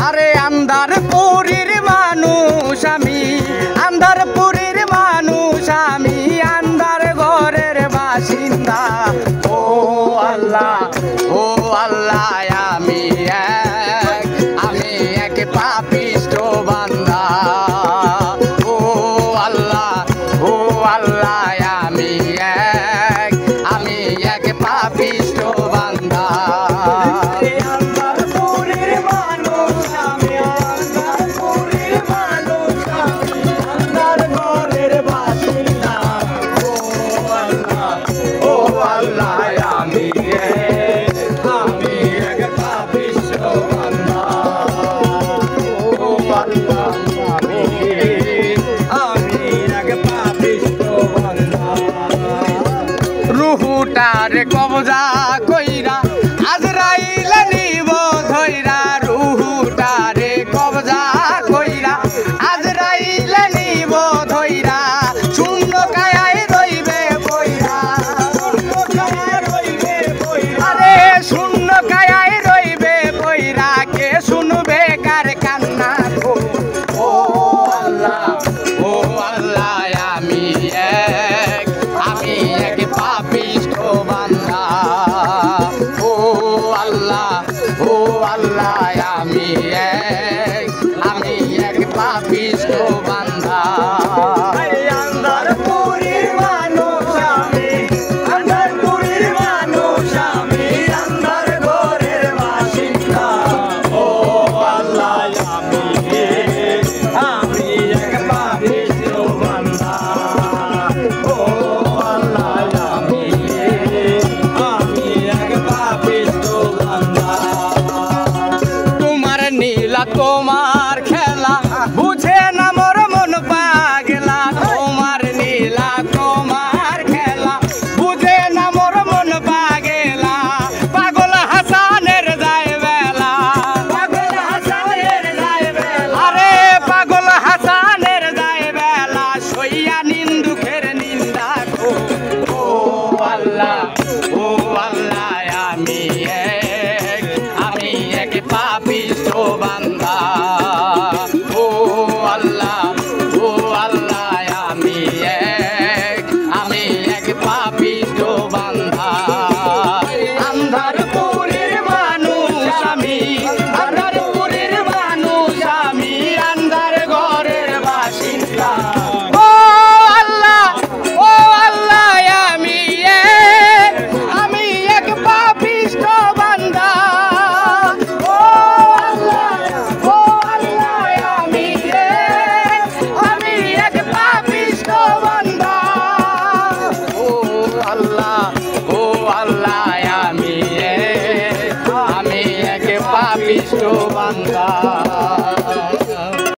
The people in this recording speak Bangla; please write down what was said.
আরে আন্ধারপুরীর মানুষ আমি, আন্ধারপুরীর মানুষ আমি, আন্ধার ঘরের বাসিন্দা। ও আল্লাহ, ও আল্লাহ, আমি এক পাপিষ্ঠ বান্দা। ও আল্লাহ, ও আল্লাহ, আমি এক পাপিষ্ঠ বান্দা। রুহুটারে কবজা কইরা আজরাইল নিব ধইরা, রুহুটারে কবজা কইরা আজরাইল নিব ধইরা, শূন্য কায়ায় রইবে বইরা, আরে শূন্য কায়ায় রইবে বইরা, কে শুনবে কার কান্না গো। ও আল্লাহ, ও আল্লাহ, আমি এক পাপিষ্ঠ বান্দা। ও আল্লাহ, ও আল্লাহ, আমি এক পাপিষ্ঠ বান্দা। আন্ধারপুরীর মানুষ আমি, আন্ধারপুরীর মানুষ আমি, আন্ধার ঘরের বাসিন্দা। ও আল্লাহ, আমি এক পাপিষ্ঠ বান্দা। ও তোমার খেলা বুঝে না মোর মন পাগলা, তোমার নীলা তোমার খেলা বুঝে না মোর মন পাগলা, পাগল হাসানের যায় বেলা, পাগল হাসানের যায় বেলা, আরে পাগল হাসানের যায় বেলা, সইয়া নিন্দুকের নিন্দা গো। ও আল্লাহ, ও আল্লাহ, আমি এক পাপিষ্ঠ বান্দা। ও আল্লাহ, ও আল্লাহ, আমি এক পাপিষ্ঠ বান্দা। আন্ধারপুরীর মানুষ আমি, আন্ধারপুরীর মানুষ আমি, আন্ধার ঘরের বাসিন্দা। ও আল্লাহ, ও আল্লাহ, আমি এক পাপিষ্ঠ বান্দা। পাপিষ্ঠ বান্দা।